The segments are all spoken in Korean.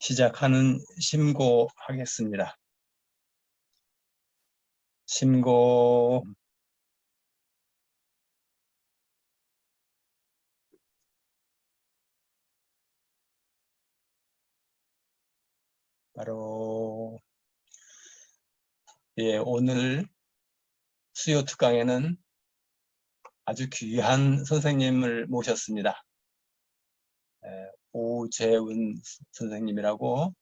시작하는 심고하겠습니다. 심고. 바로 오늘 수요 특강에는 아주 귀한 선생님을 모셨습니다. 오재훈 선생님이라고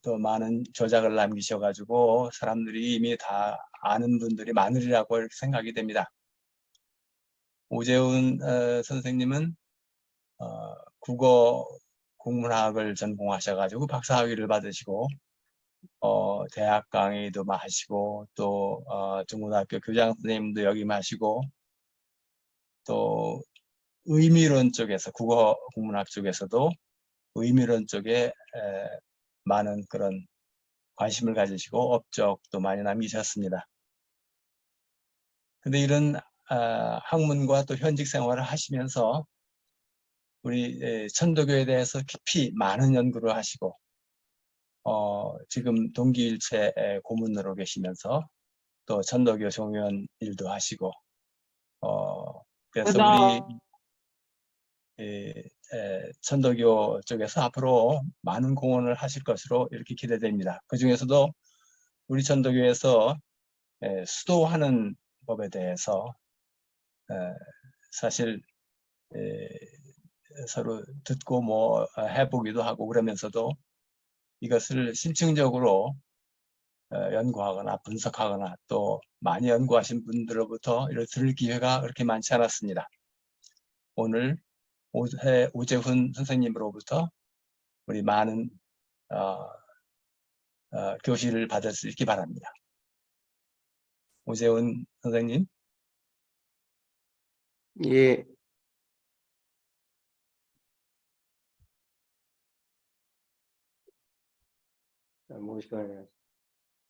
또 많은 저작을 남기셔가지고 사람들이 이미 다 아는 분들이 많으리라고 이렇게 생각이 됩니다. 오재훈 선생님은 국어 국문학을 전공하셔가지고 박사학위를 받으시고 대학 강의도 하시고 또 중고등학교 교장 선생님도 역임하시고 또 의미론 쪽에서 국어 국문학 쪽에서도 의미론 쪽에 많은 그런 관심을 가지시고 업적도 많이 남기셨습니다. 근데 이런 학문과 또 현직 생활을 하시면서 우리 천도교에 대해서 깊이 많은 연구를 하시고 지금 동기일체 고문으로 계시면서 또 천도교 종연 일도 하시고 그래서 우리 천도교 쪽에서 앞으로 많은 공헌을 하실 것으로 이렇게 기대됩니다. 그 중에서도 우리 천도교에서 수도하는 법에 대해서 사실 서로 듣고 해보기도 하고 그러면서도 이것을 심층적으로 연구하거나 분석하거나 또 많이 연구하신 분들로부터 이를 들을 기회가 그렇게 많지 않았습니다. 오늘 오재훈 선생님으로부터 우리 많은 교실을 받을 수 있기 바랍니다. 오재훈 선생님. 예. 모시고요.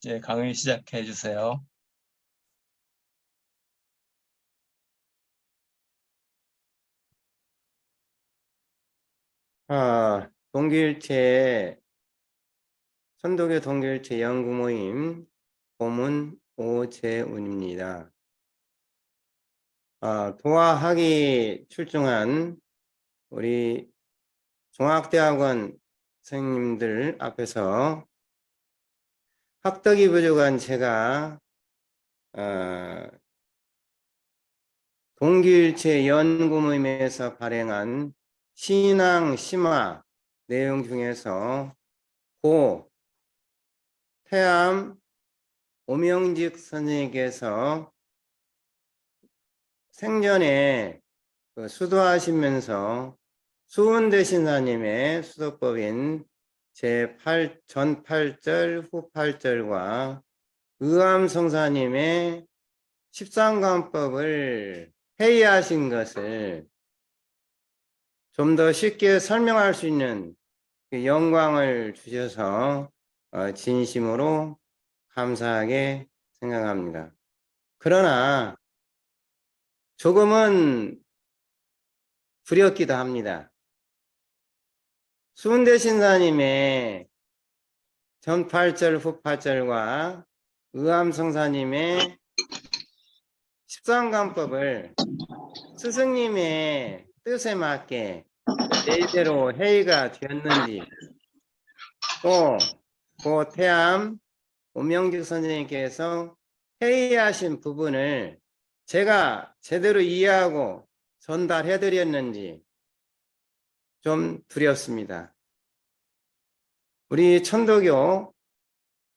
예, 강의 시작해 주세요. 동기일체 천도교 동기일체 연구 모임 고문 오재훈입니다. 도화학이 출중한 우리 종합대학원 선생님들 앞에서 학덕이 부족한 제가 동기일체 연구 모임에서 발행한 신앙 심화 내용 중에서 고 태암 오명직 선생님께서 생전에 수도하시면서 수운대신사님의 수도법인 전 8절 후 8절과 의암성사님의 13관법을 회의하신 것을 좀 더 쉽게 설명할 수 있는 영광을 주셔서 진심으로 감사하게 생각합니다. 그러나 조금은 두렵기도 합니다. 수운대신사님의 전 8절 후 8절과 의암성사님의 13관법을 스승님의 뜻에 맞게 제대로 회의가 되었는지, 또 고 태암 오명직 선생님께서 회의하신 부분을 제가 제대로 이해하고 전달해 드렸는지 좀 두렵습니다. 우리 천도교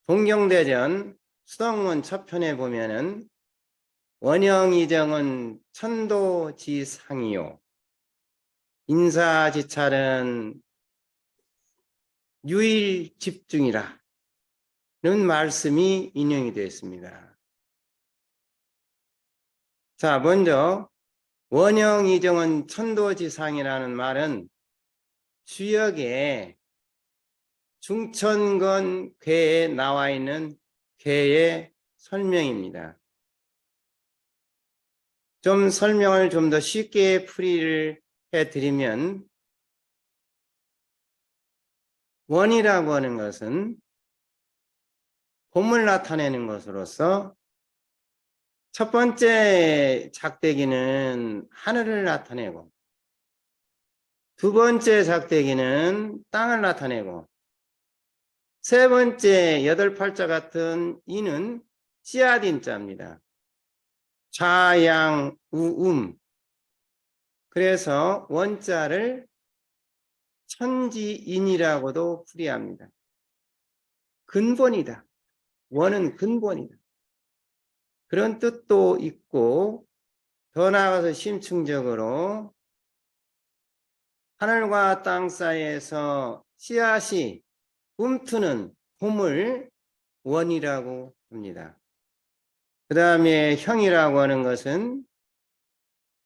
동경대전 수덕문 첫편에 보면은 원형이정은 천도지상이요 인사지찰은 유일집중이라 는 말씀이 인용이 되어 있습니다. 자, 먼저 원형이정은 천도지상이라는 말은 주역에 중천건 궤에 나와 있는 궤의 설명입니다. 좀 설명을 좀 더 쉽게 풀이를 해드리면 원이라고 하는 것은 봄을 나타내는 것으로서 첫 번째 작대기는 하늘을 나타내고, 두 번째 작대기는 땅을 나타내고, 세 번째 여덟 팔자 같은 이는 씨앗인자입니다. 좌양 우음. 그래서 원자를 천지인이라고도 풀이합니다. 근본이다. 원은 근본이다. 그런 뜻도 있고, 더 나아가서 심층적으로 하늘과 땅 사이에서 씨앗이 움트는 봄을 원이라고 합니다. 그 다음에 형이라고 하는 것은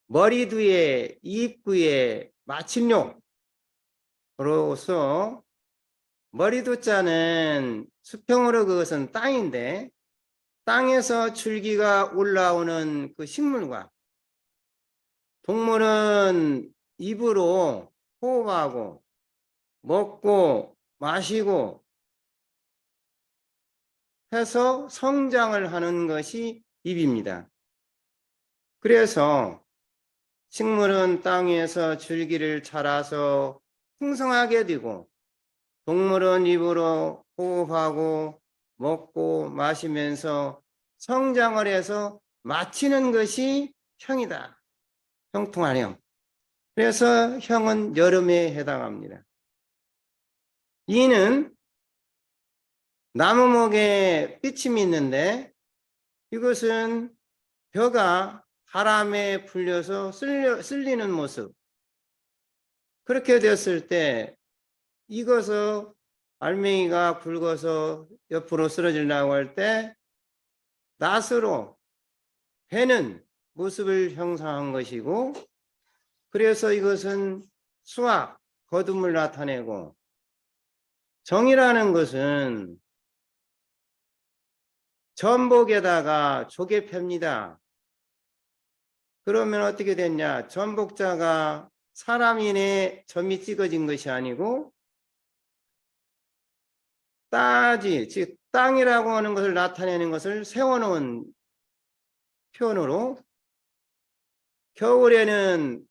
머리뒤에 입구에 마침료로서, 머리두자는 수평으로 그것은 땅인데, 땅에서 줄기가 올라오는 그 식물과, 동물은 입으로 호흡하고 먹고 마시고 해서 성장을 하는 것이 입입니다. 그래서 식물은 땅에서 줄기를 자라서 풍성하게 되고, 동물은 입으로 호흡하고 먹고 마시면서 성장을 해서 마치는 것이 형이다. 형통한 형. 그래서 형은 여름에 해당합니다. 이는 나무목에 삐침이 있는데, 이것은 벼가 바람에 불려서 쓸리는 모습. 그렇게 되었을 때 익어서 알맹이가 굵어서 옆으로 쓰러지려고 할 때 낫으로 베는 모습을 형상한 것이고, 그래서 이것은 수확, 거둠을 나타내고, 정이라는 것은 전복에다가 조개 팹니다. 그러면 어떻게 됐냐? 전복자가 사람인의 점이 찍어진 것이 아니고 따지, 즉 땅이라고 하는 것을 나타내는 것을 세워놓은 표현으로, 겨울에는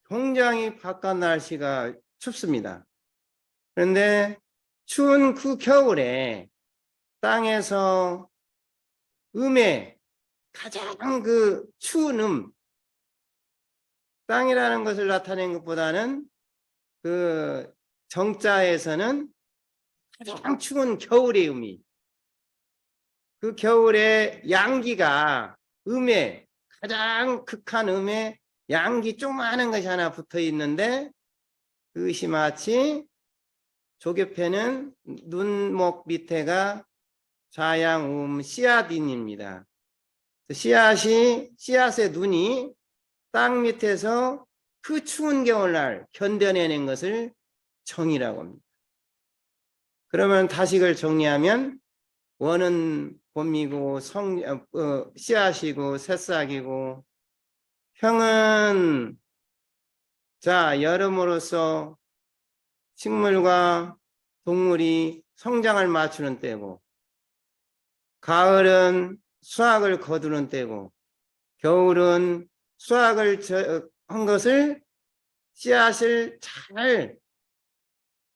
굉장히 바깥 날씨가 춥습니다. 그런데 추운 그 겨울에 땅에서 음에 가장 그 추운 땅이라는 것을 나타낸 것보다는 그 정자에서는 가장 추운 겨울의 의미, 그 겨울에 양기가 음에 가장 극한 음에 양기 조그마한 것이 하나 붙어 있는데, 그것이 마치 조개패는 눈목 밑에가 좌양 씨앗인입니다. 씨앗의 눈이 땅 밑에서 그 추운 겨울날 견뎌내는 것을 정이라고 합니다. 그러면 다식을 정리하면 원은 봄이고 씨앗이고 새싹이고, 형은 여름으로서 식물과 동물이 성장을 맞추는 때고, 가을은 수확을 거두는 때고, 겨울은 수확을 한 것을 씨앗을 잘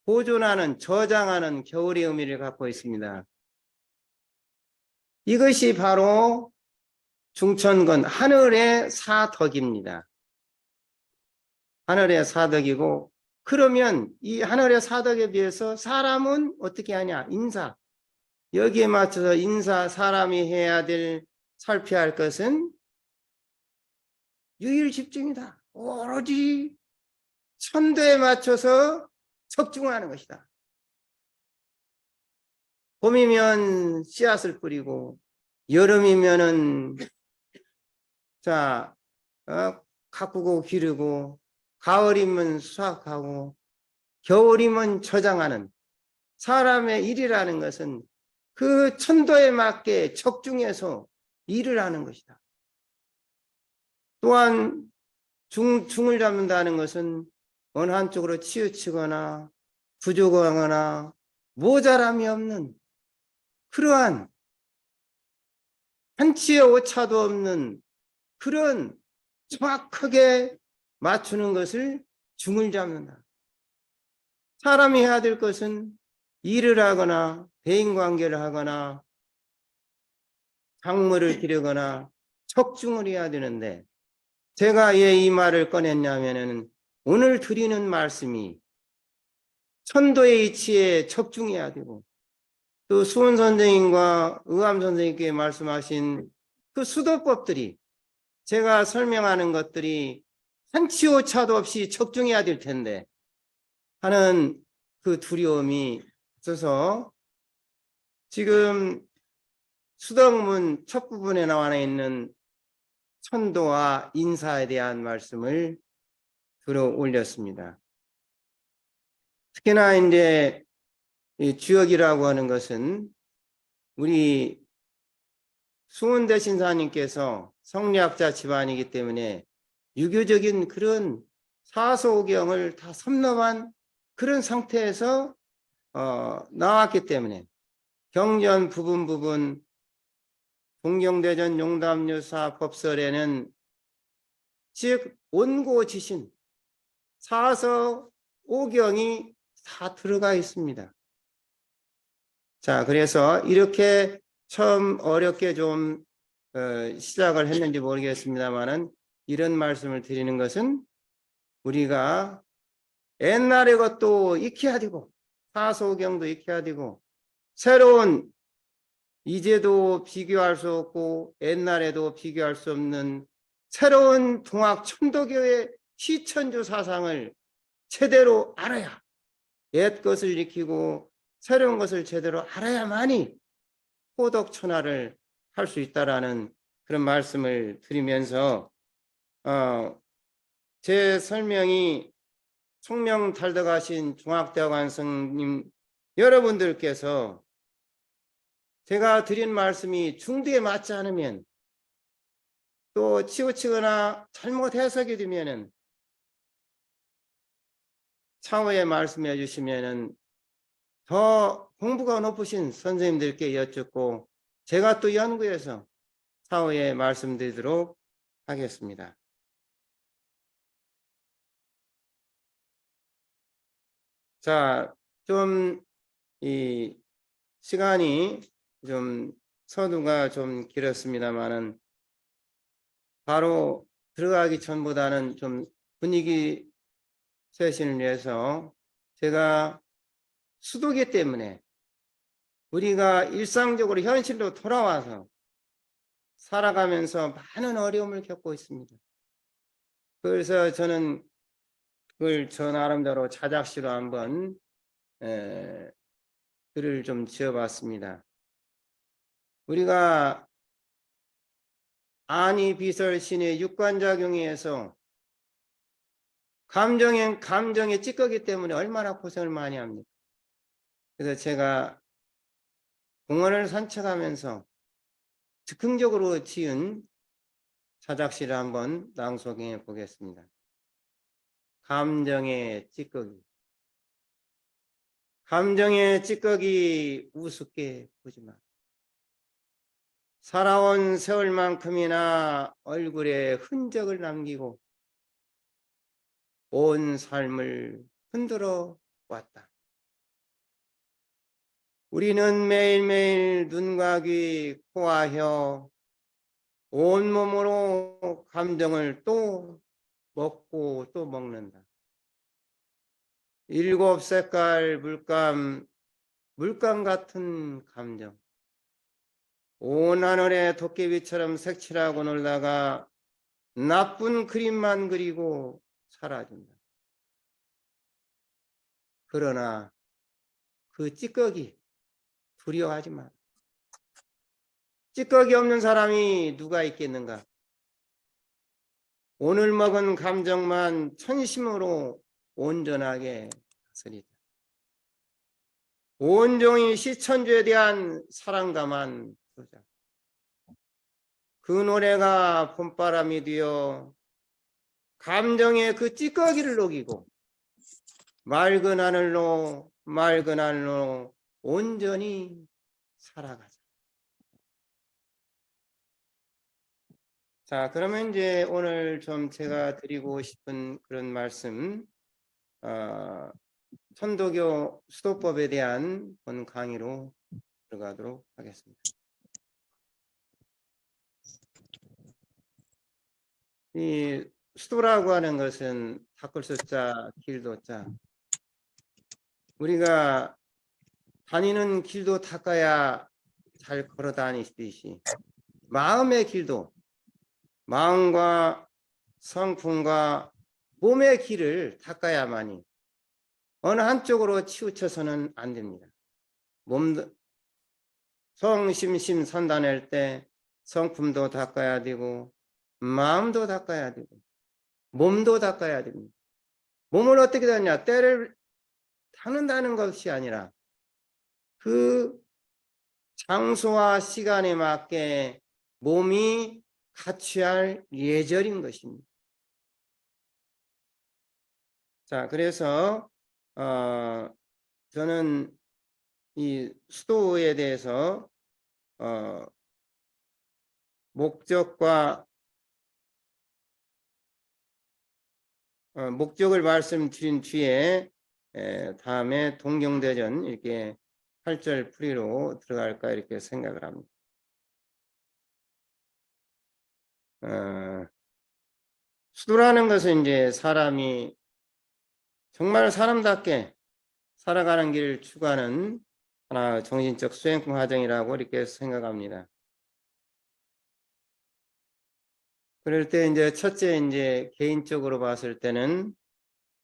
보존하는, 저장하는 겨울의 의미를 갖고 있습니다. 이것이 바로 중천건 하늘의 사덕입니다. 하늘의 사덕이고, 그러면 이 하늘의 사덕에 비해서 사람은 어떻게 하냐? 인사. 여기에 맞춰서 사람이 해야 될, 살펴야 할 것은 유일집중이다. 오로지 천도에 맞춰서 적중하는 것이다. 봄이면 씨앗을 뿌리고, 여름이면은 가꾸고 기르고, 가을이면 수확하고, 겨울이면 저장하는 사람의 일이라는 것은 그 천도에 맞게 적중해서 일을 하는 것이다. 또한 중을 잡는다는 것은 어느 한쪽으로 치우치거나 부족하거나 모자람이 없는 그러한 한치의 오차도 없는 그런 정확하게 맞추는 것을 중을 잡는다. 사람이 해야 될 것은 일을 하거나 대인관계를 하거나 작물을 기르거나 척중을 해야 되는데 제가 왜 이 말을 꺼냈냐면은 오늘 드리는 말씀이 천도의 이치에 척중해야 되고 또 수원 선생님과 의암 선생님께 말씀하신 그 수도법들이 제가 설명하는 것들이 한치 오차도 없이 척중해야 될 텐데 하는 그 두려움이 있어서 지금 수덕문 첫 부분에 나와 있는 천도와 인사에 대한 말씀을 들어 올렸습니다. 특히나 이제 이 주역이라고 하는 것은 우리 수원대 신사님께서 성리학자 집안이기 때문에 유교적인 그런 사소경을 다 섭렵한 그런 상태에서 나왔기 때문에 경전 부분 동경대전 용담유사 법설에는 즉 온고지신 사서 오경이 다 들어가 있습니다. 자, 그래서 이렇게 처음 어렵게 좀 시작을 했는지 모르겠습니다만은 이런 말씀을 드리는 것은 우리가 옛날의 것도 익혀야 되고 사소경도 익혀야 되고 새로운 이제도 비교할 수 없고 옛날에도 비교할 수 없는 새로운 동학 천도교의 시천주 사상을 제대로 알아야 옛 것을 익히고 새로운 것을 제대로 알아야만이 호덕천하를 할 수 있다라는 그런 말씀을 드리면서 제 설명이 총명달덕하신 중학대학원 선생님 여러분들께서 제가 드린 말씀이 중도에 맞지 않으면 또 치우치거나 잘못 해석이 되면은 차후에 말씀해 주시면은 더 공부가 높으신 선생님들께 여쭙고 제가 또 연구해서 차후에 말씀드리도록 하겠습니다. 자, 좀 이 시간이 좀 서두가 좀 길었습니다만은 바로 들어가기 전보다는 좀 분위기 쇄신을 위해서 제가 수도기 때문에 우리가 일상적으로 현실로 돌아와서 살아가면서 많은 어려움을 겪고 있습니다. 그래서 저는 그걸 저 나름대로 자작시로 한번 글을 좀 지어봤습니다. 우리가 아니 비설신의 육관작용에 의해서 감정의 찌꺼기 때문에 얼마나 고생을 많이 합니까? 그래서 제가 공원을 산책하면서 즉흥적으로 지은 자작시를 한번 낭송해 보겠습니다. 감정의 찌꺼기. 감정의 찌꺼기 우습게 보지 마. 살아온 세월만큼이나 얼굴에 흔적을 남기고 온 삶을 흔들어 왔다. 우리는 매일매일 눈과 귀, 코와 혀, 온몸으로 감정을 또 먹고 또 먹는다. 일곱 색깔 물감 같은 감정. 온 하늘에 도깨비처럼 색칠하고 놀다가 나쁜 그림만 그리고 사라진다. 그러나 그 찌꺼기 두려워하지 마. 찌꺼기 없는 사람이 누가 있겠는가? 오늘 먹은 감정만 천심으로 온전하게 다스리자. 온종일 시천주에 대한 사랑감만 부르자. 그 노래가 봄바람이 되어 감정의 그 찌꺼기를 녹이고 맑은 하늘로 온전히 살아가자. 자, 그러면 이제 오늘 좀 제가 드리고 싶은 그런 말씀, 천도교 수도법에 대한 본 강의로 들어가도록 하겠습니다. 이 수도라고 하는 것은 닦을 수자, 길도 자. 우리가 다니는 길도 닦아야 잘 걸어 다니듯이 마음의 길도, 마음과 성품과 몸의 길을 닦아야만이 어느 한쪽으로 치우쳐서는 안 됩니다. 몸도 성심심 선단할 때 성품도 닦아야 되고 마음도 닦아야 되고 몸도 닦아야 됩니다. 몸을 어떻게 닦냐? 때를 닦는다는 것이 아니라 그 장소와 시간에 맞게 몸이 갖춰야 할 예절인 것입니다. 자, 그래서 저는 이 수도에 대해서 목적을 말씀드린 뒤에 다음에 동경대전 이렇게 8절 풀이로 들어갈까 이렇게 생각을 합니다. 수도라는 것은 이제 사람이 정말 사람답게 살아가는 길을 추구하는 하나 정신적 수행 과정이라고 이렇게 생각합니다. 그럴 때 이제 첫째 이제 개인적으로 봤을 때는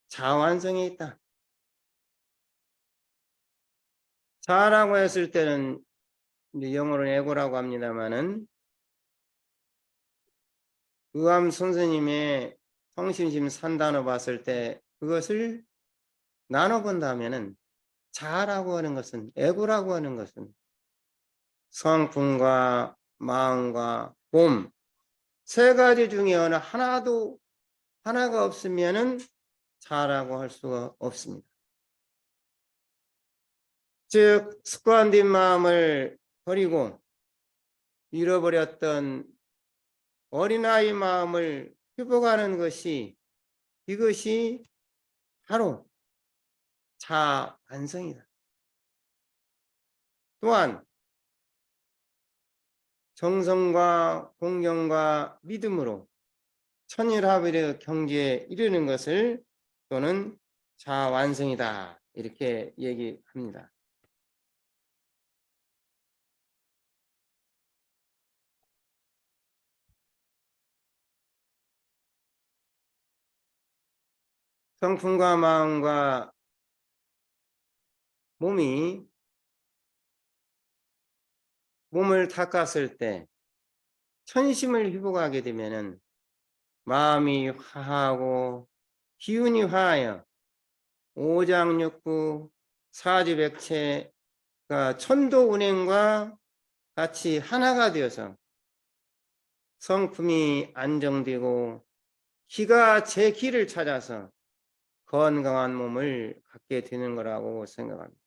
자완성에 있다. 자라고 했을 때는 이제 영어로는 에고라고 합니다만은 의암 선생님의 성심심 산단어 봤을 때 그것을 나눠본다면은 자라고 하는 것은 에고라고 하는 것은 성품과 마음과 몸 세 가지 중에 어느 하나가 없으면은 자라고 할 수가 없습니다. 즉 습관된 마음을 버리고 잃어버렸던 어린아이 마음을 회복하는 것이 이것이 바로 자완성이다. 또한 정성과 공경과 믿음으로 천일합일의 경지에 이르는 것을 또는 자완성이다 이렇게 얘기합니다. 성품과 마음과 몸을 닦았을 때 천심을 회복하게 되면은 마음이 화하고 기운이 화하여 오장육부 사지백체가 천도운행과 같이 하나가 되어서 성품이 안정되고 기가 제 길을 찾아서 건강한 몸을 갖게 되는 거라고 생각합니다.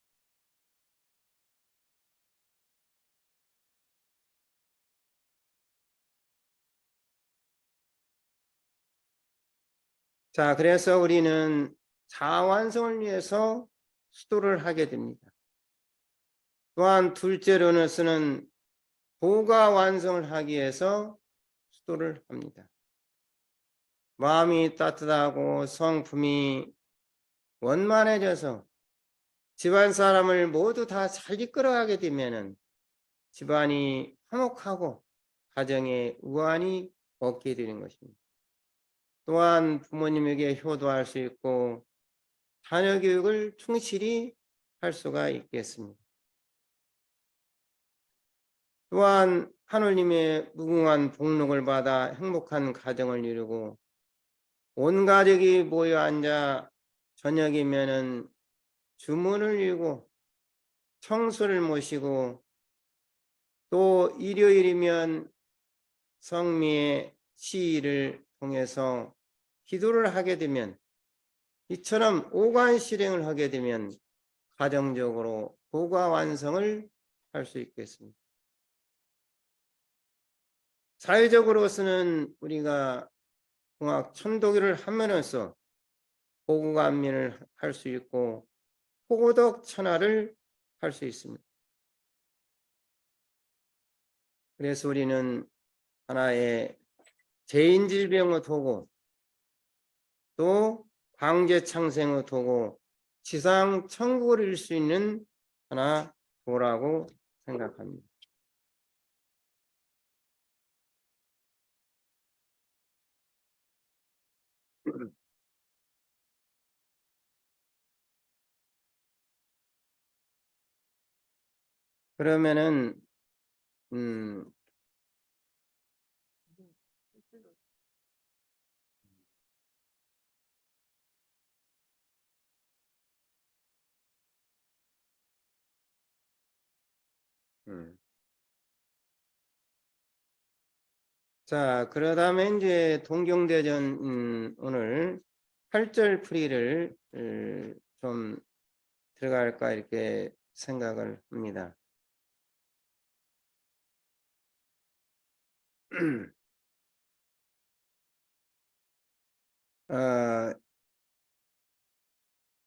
자, 그래서 우리는 자완성을 위해서 수도를 하게 됩니다. 또한 둘째로는 보가 완성을 하기 위해서 수도를 합니다. 마음이 따뜻하고 성품이 원만해져서 집안 사람을 모두 다 잘 이끌어가게 되면은 집안이 화목하고 가정에 우환이 없게 되는 것입니다. 또한 부모님에게 효도할 수 있고 자녀 교육을 충실히 할 수가 있겠습니다. 또한 하느님의 무궁한 복록을 받아 행복한 가정을 이루고 온 가족이 모여 앉아 저녁이면은 주문을 이루고 청소를 모시고 또 일요일이면 성미의 시위를 통해서 기도를 하게 되면 이처럼 오간 실행을 하게 되면 가정적으로 도가 완성을 할 수 있겠습니다. 사회적으로서는 우리가 공학 천도기를 함으로써 보고감면을 할 수 있고 포고덕 천하를 할 수 있습니다. 그래서 우리는 하나의 재인질병의 도고, 또 광재창생의 도고, 지상천국을 이룰 수 있는 하나 도라고 생각합니다. 그러면은 음, 음. 자, 그러다면 이제 동경대전 오늘 8절 풀이를 좀 들어갈까 이렇게 생각을 합니다. 어,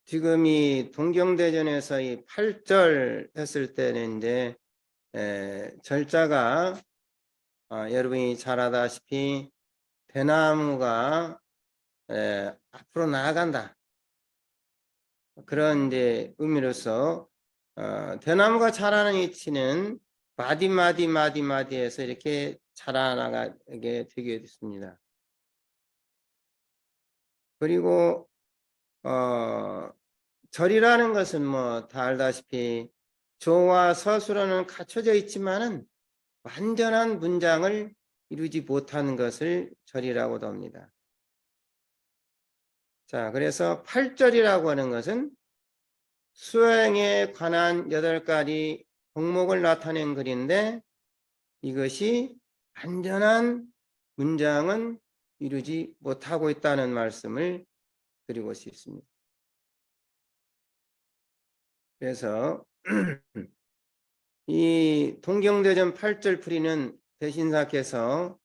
지금 이 동경대전에서 이 8절 했을 때는 이제 절자가 여러분이 잘 아다시피 대나무가 앞으로 나아간다. 그런 이제 의미로서 대나무가 자라는 위치는 마디마디에서 이렇게 자라나가게 되게 됐습니다. 그리고 절이라는 것은 뭐 다 알다시피 조와 서술어는 갖춰져 있지만은 완전한 문장을 이루지 못하는 것을 절이라고도 합니다. 자, 그래서 8절이라고 하는 것은 수행에 관한 8가지 종목을 나타낸 글인데 이것이 완전한 문장은 이루지 못하고 있다는 말씀을 드리고 싶습니다. 그래서 이 동경대전 8절 풀이는 대신사께서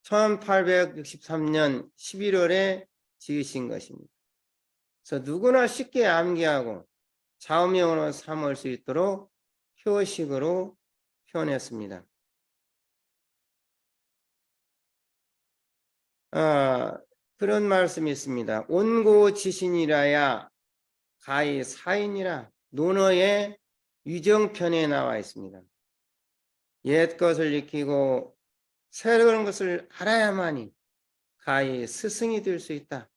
1863년 11월에 지으신 것입니다. 그래서 누구나 쉽게 암기하고 좌우명으로 삼을 수 있도록 표식으로 표현했습니다. 그런 말씀이 있습니다. 온고지신이라야 가히 사인이라 논어의 위정편에 나와 있습니다. 옛 것을 익히고 새로운 것을 알아야만이 가히 스승이 될 수 있다.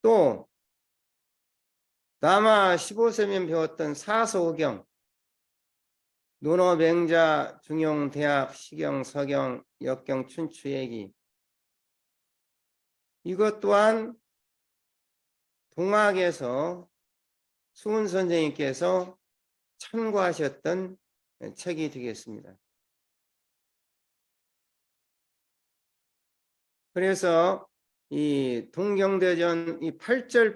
또 남아 15세면 배웠던 사서오경, 논어, 맹자, 중용, 대학, 시경, 서경, 역경, 춘추 얘기 이것 또한 동학에서 수훈 선생님께서 참고하셨던 책이 되겠습니다. 그래서 이 동경대전 이 8절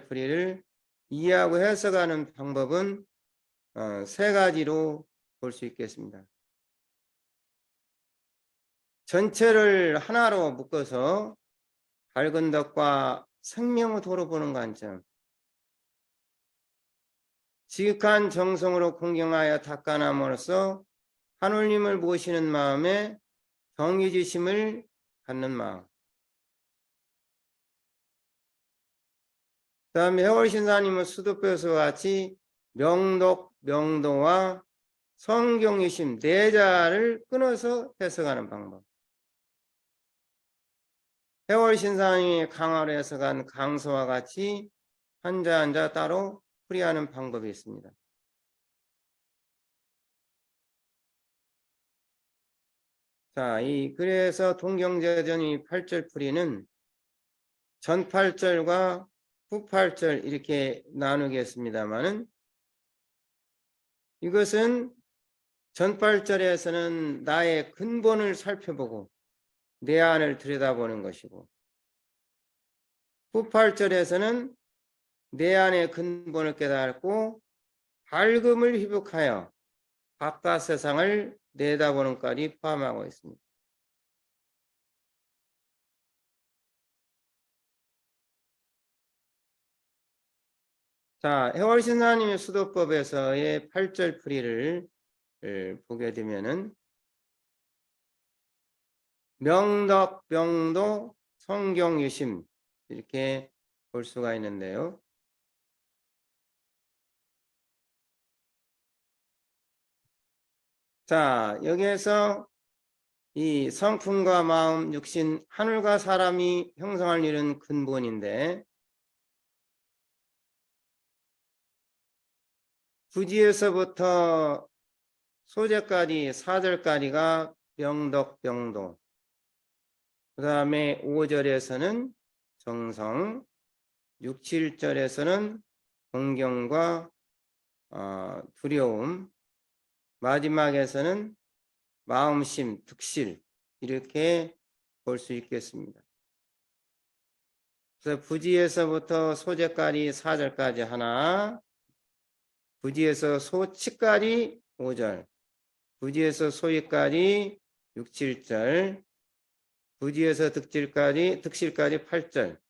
풀이를 이해하고 해석하는 방법은 3가지로 볼 수 있겠습니다. 전체를 하나로 묶어서 밝은 덕과 생명의 도로 보는 관점, 지극한 정성으로 공경하여 닦아남으로써 하느님을 모시는 마음에 경외지심을 갖는 마음, 그 다음에 해월신사님은 수도표에서 같이 명독, 명도와 성경유심 4자를 끊어서 해석하는 방법, 해월신사님이 강화로 해석한 강서와 같이 한자 한자 따로 풀이하는 방법이 있습니다. 자, 그래서 동경대전 이 8절 풀이는 전 8절과 후 8절 이렇게 나누겠습니다만은 이것은 전 8절에서는 나의 근본을 살펴보고 내 안을 들여다보는 것이고, 9, 8절에서는 내 안의 근본을 깨닫고 밝음을 회복하여 바깥 세상을 내다보는 것까지 포함하고 있습니다. 자, 해월신사님의 수도법에서의 8절 풀이를 보게 되면은 명덕병도 성경유심 이렇게 볼 수가 있는데요. 자, 여기에서 이 성품과 마음, 육신, 하늘과 사람이 형성할 일은 근본인데, 부지에서부터 소재까지 4절까지가 병덕병도, 그 다음에 5절에서는 정성, 6, 7절에서는 공경과 두려움, 마지막에서는 마음심, 득실 이렇게 볼 수 있겠습니다. 그래서 부지에서부터 소재까지 4절까지 하나, 부지에서 소치까지 5절, 부지에서 소위까지 6, 7절, 부지에서 득실까지 8절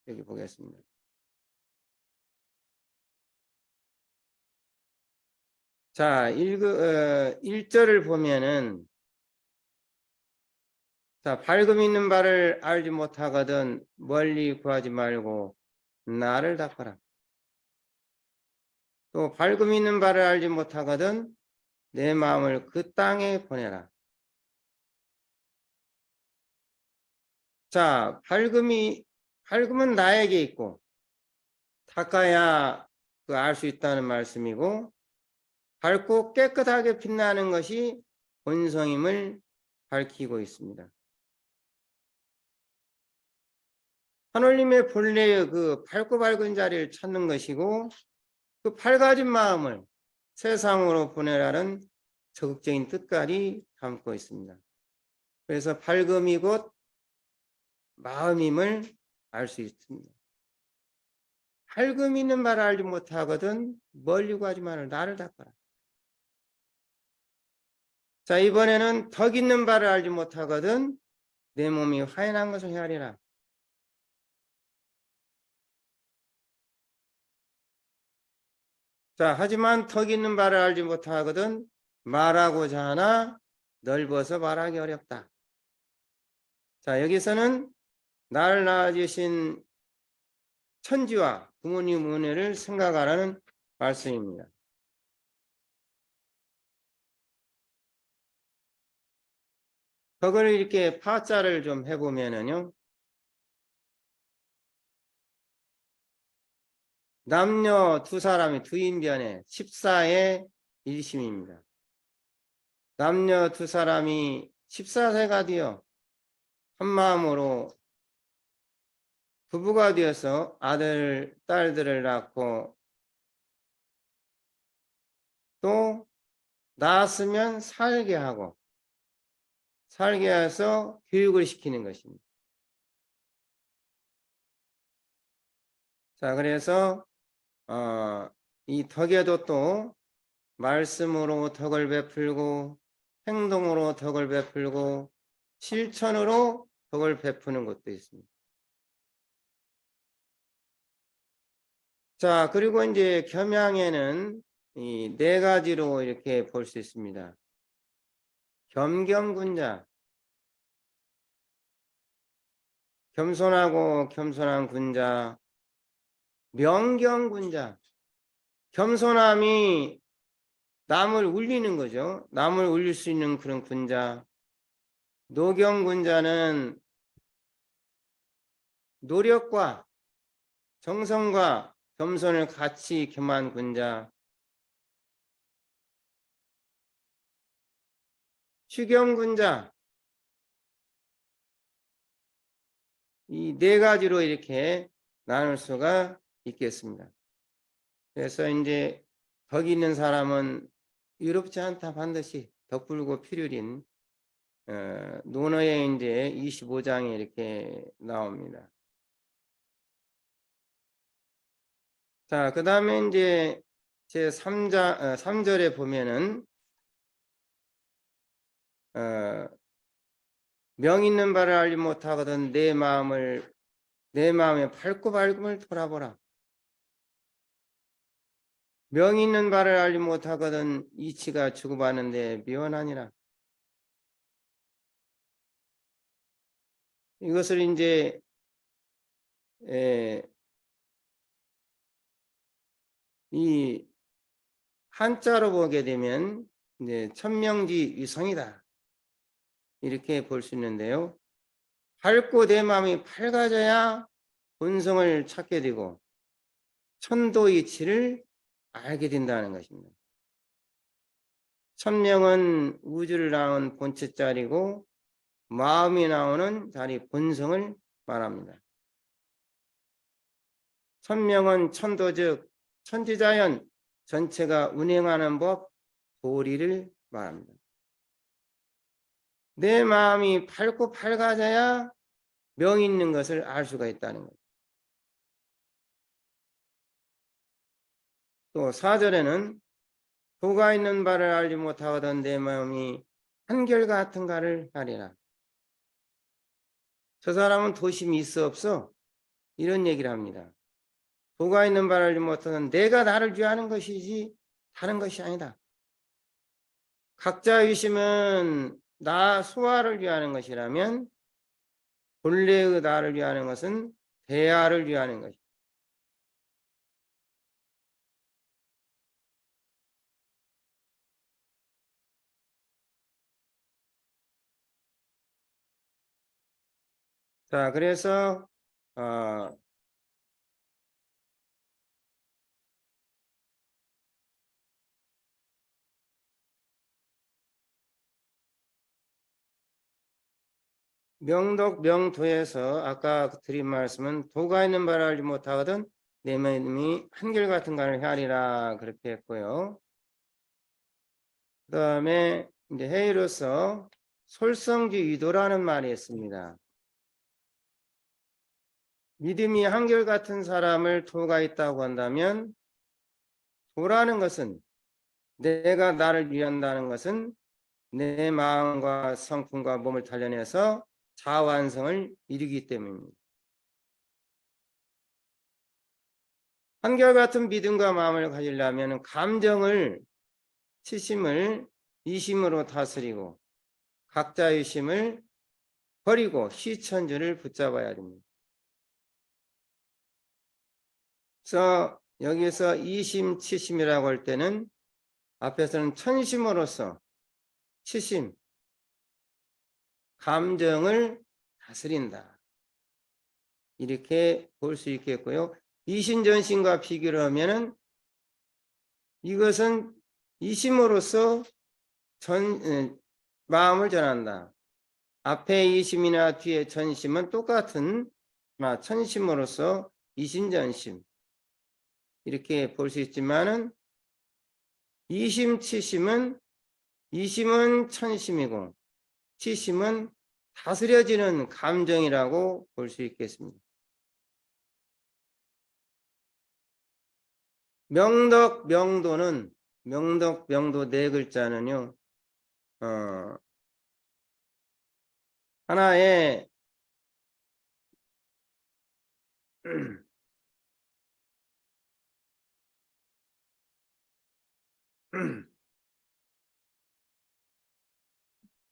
여기 보겠습니다. 자, 1절을 보면은 자, 밝음 있는 바를 알지 못하거든 멀리 구하지 말고 나를 닦아라. 또 밝음 있는 바를 알지 못하거든 내 마음을 그 땅에 보내라. 자, 밝음은 나에게 있고 닦아야 그 알 수 있다는 말씀이고, 밝고 깨끗하게 빛나는 것이 본성임을 밝히고 있습니다. 하나님의 본래의 그 밝고 밝은 자리를 찾는 것이고, 그 밝아진 마음을 세상으로 보내라는 적극적인 뜻까지 담고 있습니다. 그래서 밝음이 곧 마음임을 알 수 있습니다. 밝음 있는 바를 알지 못하거든 멀리 구하지 말라 나를 닦아라. 자, 이번에는 덕 있는 바를 알지 못하거든 내 몸이 화연한 것을 헤아리라. 자, 하지만 덕 있는 바를 알지 못하거든 말하고자 하나 넓어서 말하기 어렵다. 자, 여기서는 나를 낳아주신 천지와 부모님 은혜를 생각하라는 말씀입니다. 그걸 이렇게 파자를 좀 해보면은요, 남녀 두 사람이 두인변에 14의 일심입니다. 남녀 두 사람이 14세가 되어 한마음으로 부부가 되어서 아들, 딸들을 낳고 또 낳았으면 살게 하고 살게 해서 교육을 시키는 것입니다. 자, 그래서 이 덕에도 또 말씀으로 덕을 베풀고 행동으로 덕을 베풀고 실천으로 덕을 베푸는 것도 있습니다. 자, 그리고 이제 겸양에는 이 4가지로 이렇게 볼 수 있습니다. 겸경군자, 겸손하고 겸손한 군자, 명경군자, 겸손함이 남을 울리는 거죠. 남을 울릴 수 있는 그런 군자. 노경군자는 노력과 정성과 겸손을 같이 겸한 군자. 추경군자, 이 4가지로 이렇게 나눌 수가 있겠습니다. 그래서 이제 덕 있는 사람은 유롭지 않다 반드시 덕불고 필율인 논어에 이제 25장에 이렇게 나옵니다. 자, 그 다음에 이제 제 3절에 보면은, 명 있는 바를 알지 못하거든 내 마음의 밝고 밝음을 돌아보라. 명 있는 바를 알지 못하거든 이치가 주고받는데 미원하니라. 이것을 이제 이 한자로 보게 되면 이제 천명지 위성이다 이렇게 볼 수 있는데요. 밝고 내 마음이 밝아져야 본성을 찾게 되고 천도 이치를 알게 된다는 것입니다. 천명은 우주를 나온 본체 자리고 마음이 나오는 자리 본성을 말합니다. 천명은 천도 즉 천지자연 전체가 운행하는 법 도리를 말합니다. 내 마음이 밝고 밝아져야 명 있는 것을 알 수가 있다는 거예요. 또 4절에는 도가 있는 바를 알지 못하거든 내 마음이 한결같은가를 하리라. 저 사람은 도심이 있어 없어? 이런 얘기를 합니다. 도가 있는 바를 알지 못하거든 내가 나를 위하는 것이지 다른 것이 아니다. 각자 의심은 나 소화를 위하는 것이라면 본래의 나를 위하는 것은 대하를 위하는 것이다. 자, 그래서 명덕 명도에서 아까 드린 말씀은 도가 있는 바를 알지 못하거든 내 마음이 한결같은 간을 헤아리라 그렇게 했고요. 그 다음에 이제 해이로서 솔성지 위도라는 말이 있습니다. 믿음이 한결같은 사람을 도가 있다고 한다면 도라는 것은 내가 나를 위한다는 것은 내 마음과 성품과 몸을 단련해서 자완성을 이루기 때문입니다. 한결같은 믿음과 마음을 가지려면 감정을 치심을 이심으로 다스리고 각자의 심을 버리고 시천주를 붙잡아야 됩니다. 그래서 여기서 이심 치심이라고 할 때는 앞에서는 천심으로서 치심 감정을 다스린다 이렇게 볼 수 있겠고요. 이심전심과 비교를 하면은 이것은 이심으로서 마음을 전한다. 앞에 이심이나 뒤에 전심은 똑같은 천심으로서 이심전심 이렇게 볼 수 있지만은 이심 치심은 이심은 천심이고 치심은 다스려지는 감정이라고 볼 수 있겠습니다. 명덕 명도는 명덕 명도 네 글자는요. 하나의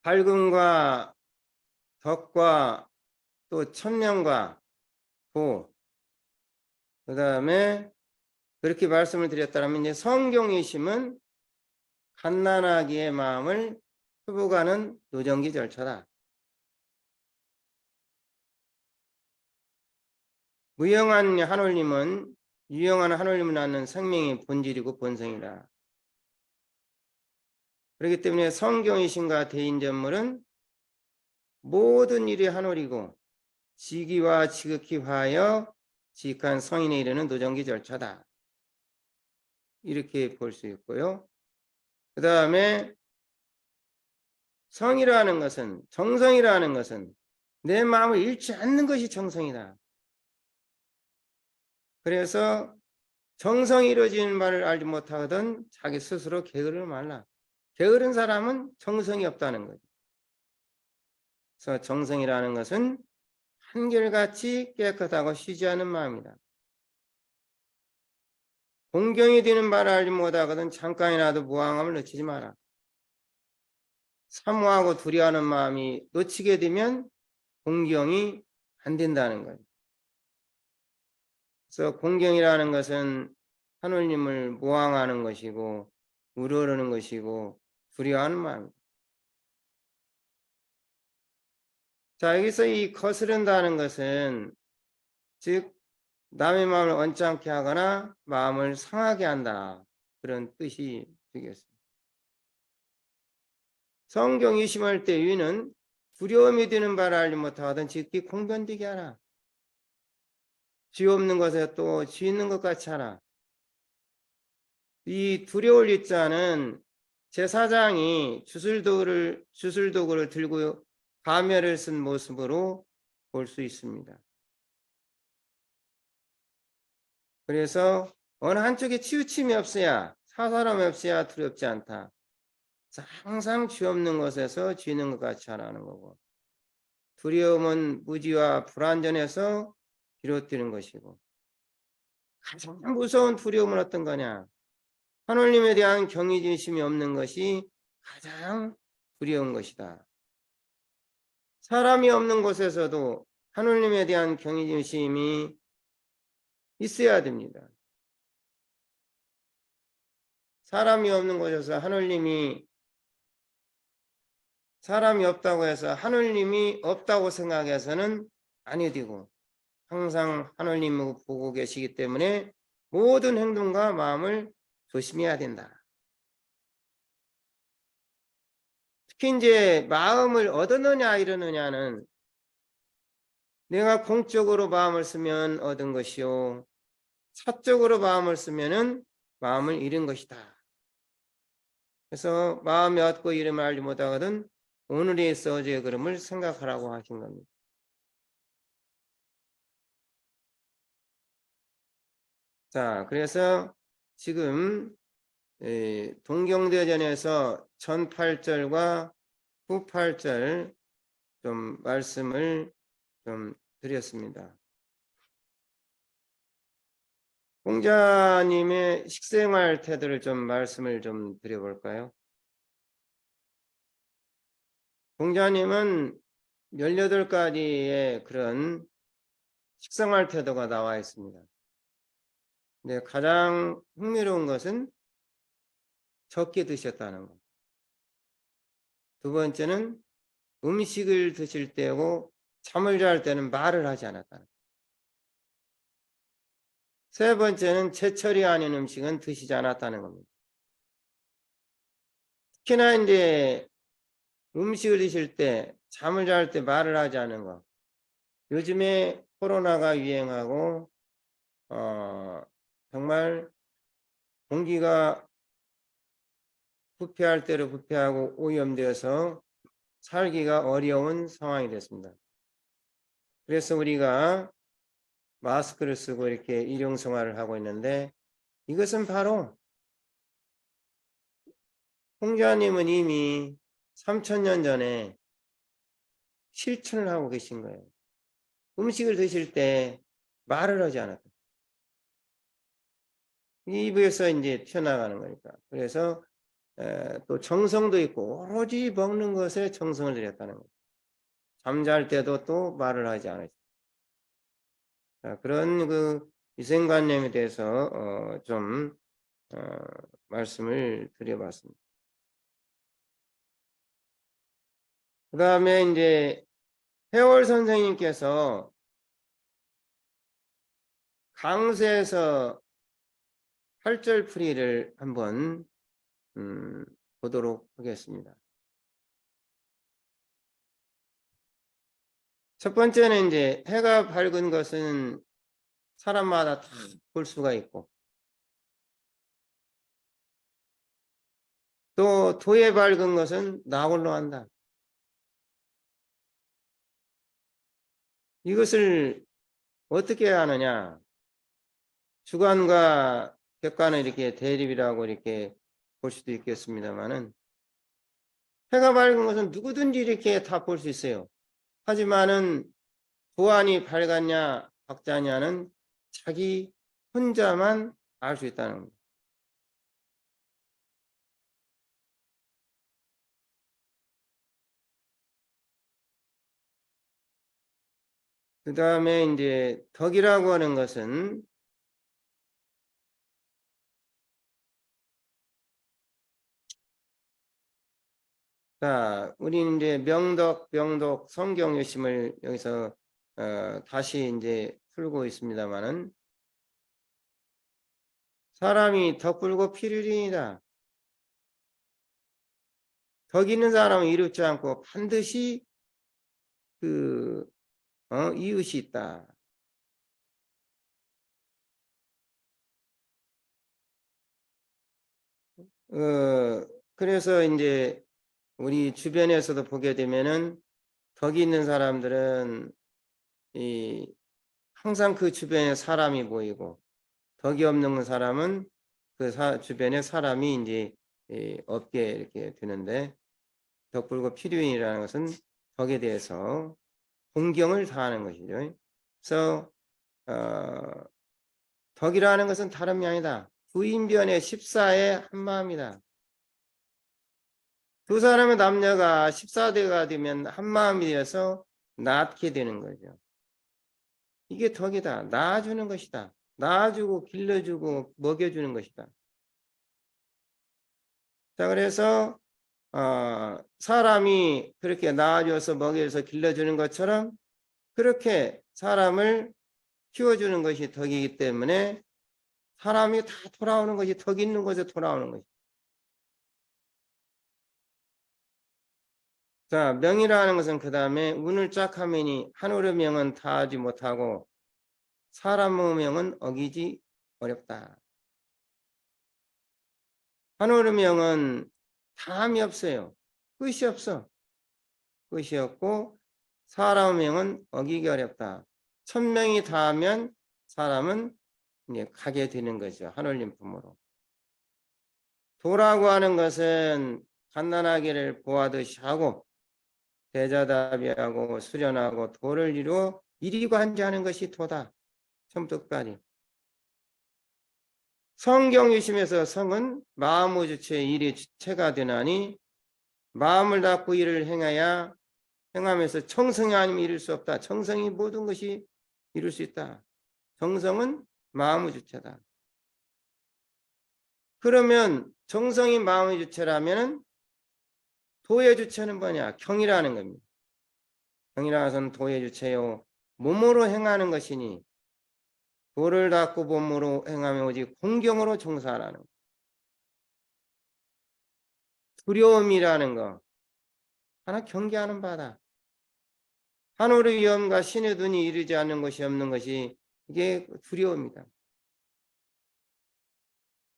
밝음과 덕과 또 천명과 도, 그 다음에 그렇게 말씀을 드렸다면 이제 성경이심은 갓난아기의 마음을 회복하는 노정기 절차다. 무영한 하늘님은 유영한 하늘님을 낳는 생명의 본질이고 본성이다. 그렇기 때문에 성경이심과 대인전물은 모든 일이 하늘이고 지기와 지극히 화하여 지극한 성인에 이르는 노정기 절차다. 이렇게 볼 수 있고요. 그 다음에 성이라는 것은, 정성이라는 것은 내 마음을 잃지 않는 것이 정성이다. 그래서 정성이 이루어지는 바를 알지 못하거든 자기 스스로 게으르지 말라. 게으른 사람은 정성이 없다는 거죠. 그래서 정성이라는 것은 한결같이 깨끗하고 쉬지 않은 마음이다. 공경이 되는 바를 알지 못하거든 잠깐이라도 무항함을 놓치지 마라. 사모하고 두려워하는 마음이 놓치게 되면 공경이 안 된다는 거예요. 그래서 공경이라는 것은 하느님을 모항하는 것이고 우러르는 것이고 두려워하는 마음입니다. 자, 여기서 이 거스른다는 것은 즉 남의 마음을 언짢게 하거나 마음을 상하게 한다, 그런 뜻이 되겠습니다. 성경 의심할 때 위는 두려움이 드는 바를 알지 못하거든 즉히 공변되게 하라. 죄 없는 것에 또 죄 있는 것 같이 하라. 이 두려울 일자는 제사장이 주술도구를 들고 가면을 쓴 모습으로 볼 수 있습니다. 그래서 어느 한쪽에 치우침이 없어야, 사사람이 없어야 두렵지 않다. 항상 죄 없는 것에서 죄 있는 것 같이 하라는 거고, 두려움은 무지와 불안전에서 비롯되는 것이고, 가장 무서운 두려움은 어떤 거냐? 하느님에 대한 경외심이 없는 것이 가장 두려운 것이다. 사람이 없는 곳에서도 하느님에 대한 경외심이 있어야 됩니다. 사람이 없는 곳에서 사람이 없다고 해서 하느님이 없다고 생각해서는 아니 되고, 항상 하느님을 보고 계시기 때문에 모든 행동과 마음을 조심해야 된다. 특히 이제 마음을 얻었느냐 잃었느냐는 내가 공적으로 마음을 쓰면 얻은 것이요, 사적으로 마음을 쓰면은 마음을 잃은 것이다. 그래서 마음이 얻고 이름을 알지 못하거든 오늘에 있어 어제의 걸음을 생각하라고 하신 겁니다. 자, 그래서 지금 동경대전에서 전 8절과 후 8절 좀 말씀을 좀 드렸습니다. 공자님의 식생활 태도를 좀 말씀을 좀 드려볼까요? 공자님은 18가지의 그런 식생활 태도가 나와 있습니다. 근데 가장 흥미로운 것은 적게 드셨다는 것. 두 번째는 음식을 드실 때고 잠을 잘 때는 말을 하지 않았다는 것. 세 번째는 제철이 아닌 음식은 드시지 않았다는 겁니다. 특히나 이제 음식을 드실 때, 잠을 잘 때 말을 하지 않은 것. 요즘에 코로나가 유행하고 정말 공기가 부패할 대로 부패하고 오염되어서 살기가 어려운 상황이 됐습니다. 그래서 우리가 마스크를 쓰고 이렇게 일용생활을 하고 있는데, 이것은 바로 공자님은 이미 3000년 전에 실천을 하고 계신 거예요. 음식을 드실 때 말을 하지 않았다. 입에서 이제 튀어나가는 거니까. 그래서 또 정성도 있고 오로지 먹는 것에 정성을 들였다는 거예요. 잠잘 때도 또 말을 하지 않았어요. 그런 그 위생관념에 대해서 좀 말씀을 드려봤습니다. 그 다음에 이제 해월 선생님께서 강세에서 8절 풀이를 한번 보도록 하겠습니다. 첫 번째는 이제 해가 밝은 것은 사람마다 다 볼 수가 있고, 또 도에 밝은 것은 나 홀로 한다. 이것을 어떻게 하느냐? 주관과 객관은 이렇게 대립이라고 이렇게 볼 수도 있겠습니다만은, 해가 밝은 것은 누구든지 이렇게 다 볼 수 있어요. 하지만은 도안이 밝았냐 밝잖냐는 자기 혼자만 알 수 있다는 겁니다. 그 다음에 이제 덕이라고 하는 것은 자, 우리 이제 명덕, 병덕, 성경유심을 여기서 다시 이제 풀고 있습니다만은, 사람이 덕 불고 필일이다. 덕 있는 사람은 이롭지 않고 반드시 그 이웃이 있다. 그래서 이제 우리 주변에서도 보게 되면은 덕이 있는 사람들은 항상 그 주변에 사람이 보이고, 덕이 없는 사람은 그 주변에 사람이 이제 없게 이렇게 되는데, 덕불고 필요인이라는 것은 덕에 대해서 공경을 다하는 것이죠. 그래서 덕이라는 것은 다름이 아니다. 부인변의 14의 한마음이다. 두 사람의 남녀가 14대가 되면 한마음이 되어서 낳게 되는 거죠. 이게 덕이다. 낳아주는 것이다. 낳아주고 길러주고 먹여주는 것이다. 자, 그래서 사람이 그렇게 낳아줘서 먹여서 길러주는 것처럼 그렇게 사람을 키워주는 것이 덕이기 때문에 사람이 다 돌아오는 것이 덕 있는 곳에 돌아오는 것이. 자, 명이라는 것은 그 다음에 운을 쫙 하면이 하늘의 명은 다하지 못하고 사람의 명은 어기지 어렵다. 하늘의 명은 다함이 없어요. 끝이 없어. 끝이 없고 사람의 명은 어기기 어렵다. 1000명이 다하면 사람은 이제 가게 되는 거죠. 하늘님 품으로. 도라고 하는 것은 갓난아기를 보하듯이 하고 대자답이하고 수련하고 도를 이루어 이리관지하는 것이 도다. 처음부터까지. 성경유심에서 성은 마음의 주체 일이 주체가 되나니 마음을 닫고 일을 행해야 행하면서 정성이 아니면 이룰 수 없다. 정성이 모든 것이 이룰 수 있다. 정성은 마음의 주체다. 그러면 정성이 마음의 주체라면 도의 주체는 뭐냐? 경이라는 겁니다. 경이라는 것은 도의 주체요. 몸으로 행하는 것이니 도를 닦고 몸으로 행하면 오직 공경으로 종사하라는 것. 두려움이라는 거 하나 경계하는 바다. 하늘의 위엄과 신의 눈이 이르지 않는 것이 없는 것이 이게 두려움이다.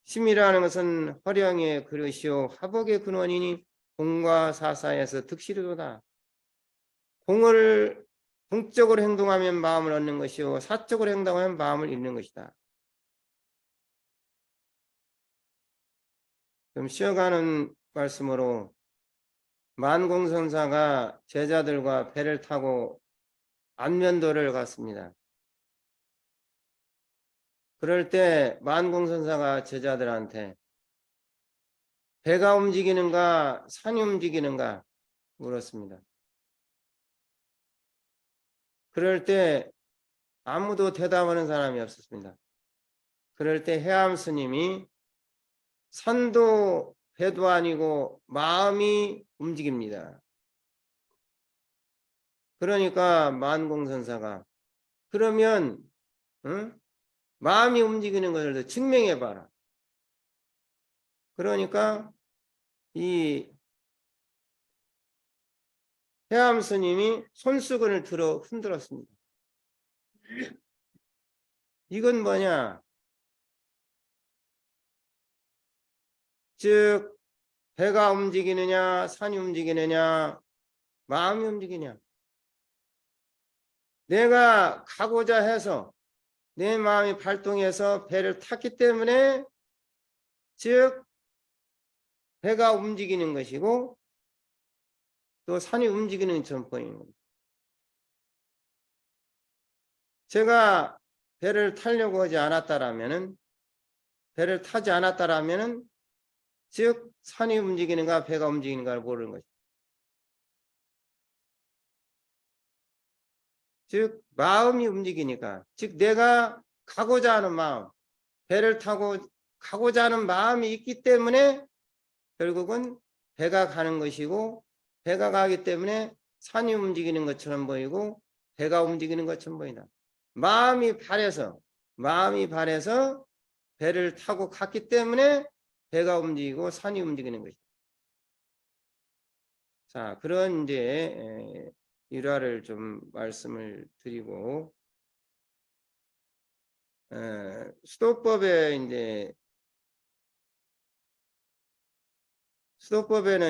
심이라는 것은 허령의 그릇이요 화복의 근원이니 공과 사사에서 득실이로다. 공적으로 행동하면 마음을 얻는 것이요 사적으로 행동하면 마음을 잃는 것이다. 좀 쉬어가는 말씀으로 만공선사가 제자들과 배를 타고 안면도를 갔습니다. 그럴 때 만공선사가 제자들한테 배가 움직이는가 산이 움직이는가 물었습니다. 그럴 때 아무도 대답하는 사람이 없었습니다. 그럴 때 해암 스님이 산도 배도 아니고 마음이 움직입니다. 그러니까 만공선사가 그러면 마음이 움직이는 것을 증명해 봐라. 그러니까 이 해암 스님이 손수건을 들어 흔들었습니다. 이건 뭐냐? 즉 배가 움직이느냐 산이 움직이느냐 마음이 움직이냐. 내가 가고자 해서 내 마음이 발동해서 배를 탔기 때문에 즉 배가 움직이는 것이고 또 산이 움직이는 것처럼 보이는 겁니다. 제가 배를 타려고 하지 않았다라면은 배를 타지 않았다라면은 즉 산이 움직이는가 배가 움직이는가를 모르는 것이죠. 즉 마음이 움직이니까 즉 내가 가고자 하는 마음 배를 타고 가고자 하는 마음이 있기 때문에 결국은 배가 가는 것이고 배가 가기 때문에 산이 움직이는 것처럼 보이고 배가 움직이는 것처럼 보인다. 마음이 바래서 배를 타고 갔기 때문에 배가 움직이고 산이 움직이는 것이다. 자, 그런 이제 일화를 좀 말씀을 드리고 수도법에는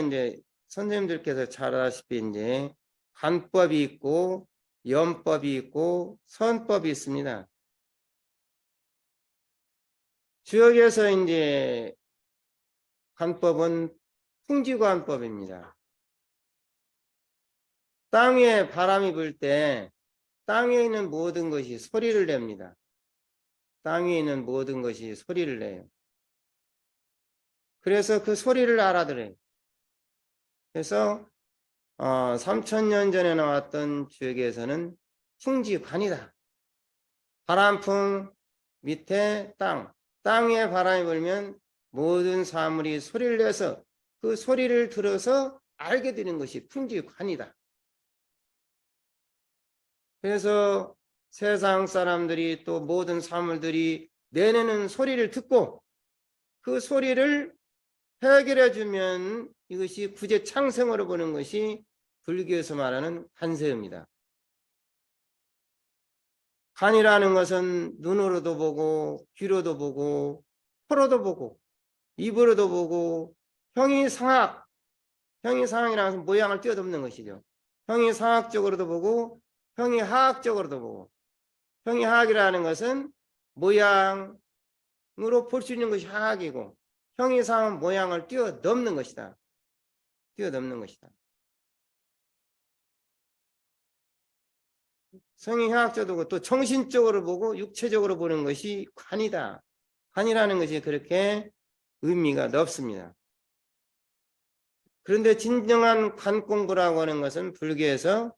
이제 선생님들께서 잘 아시다시피 이제 관법이 있고 연법이 있고 선법이 있습니다. 주역에서 이제 관법은 풍지관법입니다. 땅 위에 바람이 불 때 땅 위에 있는 모든 것이 소리를 냅니다. 땅 위에 있는 모든 것이 소리를 내요. 그래서 그 소리를 알아들어요. 그래서 3000년 전에 나왔던 주역에서는 풍지관이다. 바람풍 밑에 땅 위에 바람이 불면 모든 사물이 소리를 내서 그 소리를 들어서 알게 되는 것이 풍지관이다. 그래서 세상 사람들이 또 모든 사물들이 내내는 소리를 듣고 그 소리를 해결해 주면 이것이 부재창성으로 보는 것이 불교에서 말하는 관세음이다. 관이라는 것은 눈으로도 보고 귀로도 보고 코로도 보고 입으로도 보고 형이상학이라는 것은 모양을 뛰어넘는 것이죠. 형이상학적으로도 보고 형이하학적으로도 보고 형이하학이라는 것은 모양으로 볼 수 있는 것이 하학이고 형이상은 모양을 뛰어넘는 것이다. 뛰어넘는 것이다. 성의학적으로 또 정신적으로 보고 육체적으로 보는 것이 관이다. 관이라는 것이 그렇게 의미가 넓습니다. 그런데 진정한 관 공부라고 하는 것은 불교에서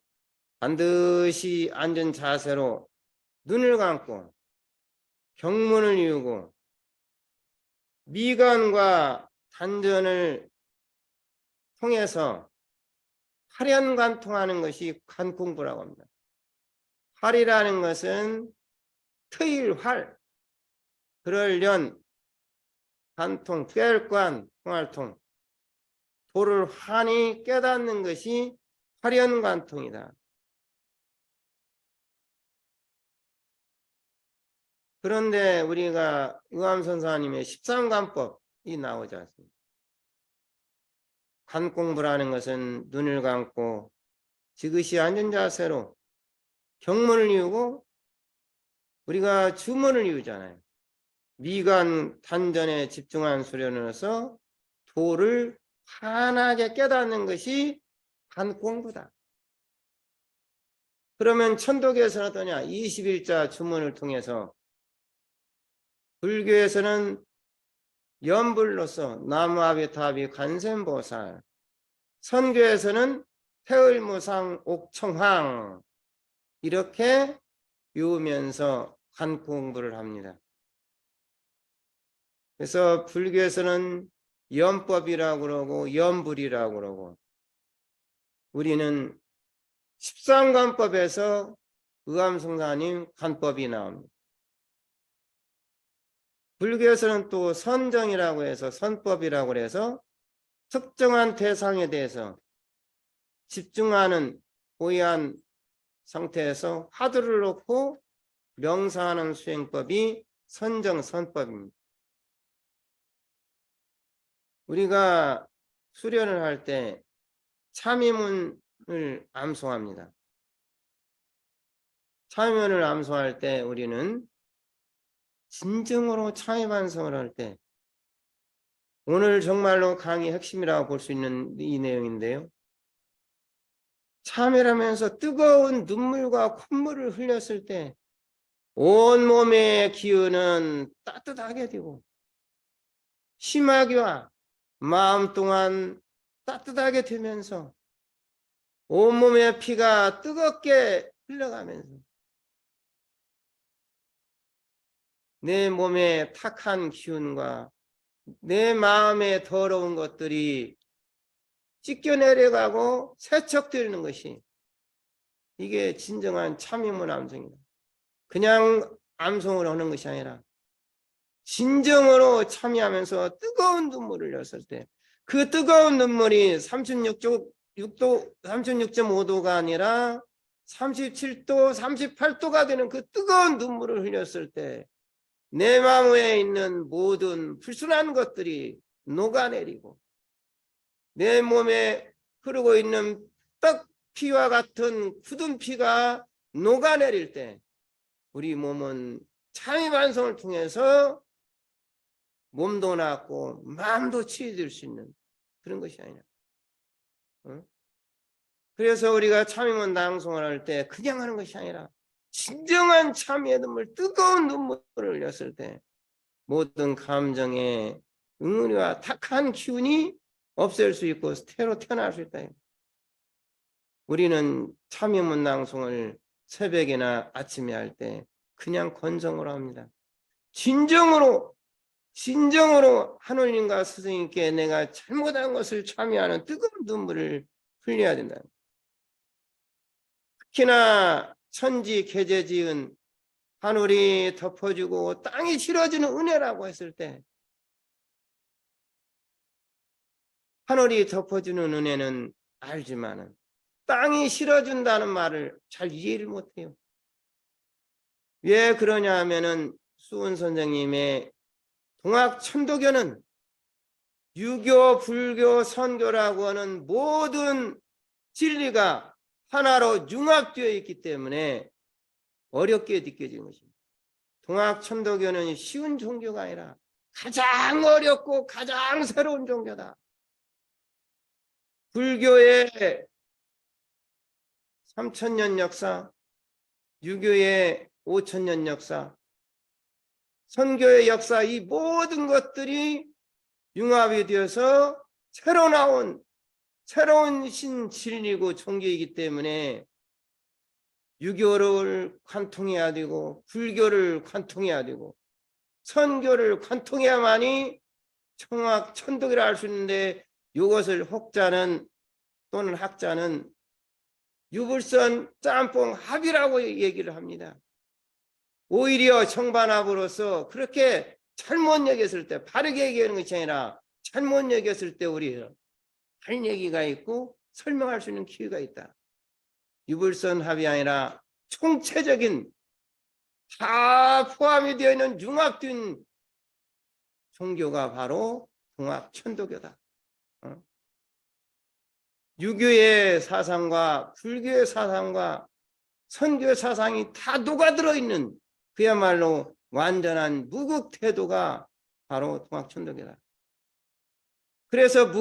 반드시 앉은 자세로 눈을 감고 경문을 이루고 미간과 단전을 통해서 활연관통하는 것이 관 공부라고 합니다. 활이라는 것은 트일활, 그럴련, 관통, 꿰quan, 통할통, 도를 환히 깨닫는 것이 활연관통이다. 그런데 우리가 의암선사님의 13관법이 나오지 않습니까? 관공부라는 것은 눈을 감고 지그시 앉은 자세로 경문을 이루고 우리가 주문을 이루잖아요. 미간 단전에 집중한 수련으로서 도를 환하게 깨닫는 것이 관공부다. 그러면 천도교에서는 어떠냐? 21자 주문을 통해서 불교에서는 연불로서 나무아비타비 관세음보살, 선교에서는 태을무상 옥청황 이렇게 외우면서 관공부를 합니다. 그래서 불교에서는 연법이라고 그러고 연불이라고 그러고 우리는 13관법에서 의암승사님 관법이 나옵니다. 불교에서는 또 선정이라고 해서 선법이라고 해서 특정한 대상에 대해서 집중하는 고의한 상태에서 화두를 놓고 명상하는 수행법이 선정선법입니다. 우리가 수련을 할 때 참의문을 암송합니다. 참여를 암송할 때 우리는 진정으로 참여 반성을 할 때, 오늘 정말로 강의 핵심이라고 볼 수 있는 이 내용인데요. 참여하면서 뜨거운 눈물과 콧물을 흘렸을 때 온몸의 기운은 따뜻하게 되고 심하기와 마음 또한 따뜻하게 되면서 온몸의 피가 뜨겁게 흘러가면서 내 몸의 탁한 기운과 내 마음의 더러운 것들이 찢겨내려가고 세척되는 것이, 이게 진정한 참여문 암송이다. 그냥 암송을 하는 것이 아니라 진정으로 참여하면서 뜨거운 눈물을 흘렸을 때, 그 뜨거운 눈물이 36.5도가 아니라 37도, 38도가 되는 그 뜨거운 눈물을 흘렸을 때 내 마음에 있는 모든 불순한 것들이 녹아내리고 내 몸에 흐르고 있는 떡피와 같은 굳은 피가 녹아내릴 때 우리 몸은 참여 반성을 통해서 몸도 낫고 마음도 치유될 수 있는 그런 것이 아니라. 그래서 우리가 참여문 낭송을 할 때 그냥 하는 것이 아니라 진정한 참여의 눈물, 뜨거운 눈물을 흘렸을 때 모든 감정의 응어리와 탁한 기운이 없앨 수 있고 새로 태어날 수 있다. 우리는 참여문 낭송을 새벽이나 아침에 할 때 그냥 건성으로 합니다. 진정으로 하느님과 스승님께 내가 잘못한 것을 참여하는 뜨거운 눈물을 흘려야 된다. 특히나 천지 계제 지은 하늘이 덮어주고 땅이 실어주는 은혜라고 했을 때, 하늘이 덮어주는 은혜는 알지만은 땅이 실어준다는 말을 잘 이해를 못해요. 왜 그러냐 하면은 수은 선생님의 동학천도교는 유교, 불교, 선교라고 하는 모든 진리가 하나로 융합되어 있기 때문에 어렵게 느껴지는 것입니다. 동학천도교는 쉬운 종교가 아니라 가장 어렵고 가장 새로운 종교다. 불교의 3000년 역사, 유교의 5000년 역사, 선교의 역사, 이 모든 것들이 융합이 되어서 새로 나온 새로운 신진리고 종교이기 때문에 유교를 관통해야 되고 불교를 관통해야 되고 선교를 관통해야만이 청학천도기라 할 수 있는데, 이것을 혹자는 또는 학자는 유불선 짬뽕 합이라고 얘기를 합니다. 오히려 정반합으로서 그렇게 잘못 여겼을 때, 바르게 얘기하는 것이 아니라 잘못 여겼을 때 우리는 할 얘기가 있고 설명할 수 있는 기회가 있다. 유불선 합이 아니라 총체적인 다 포함이 되어 있는 융합된 종교가 바로 동학천도교다. 유교의 사상과 불교의 사상과 선교의 사상이 다 녹아들어 있는 그야말로 완전한 무국 태도가 바로 동학천도교다. 그래서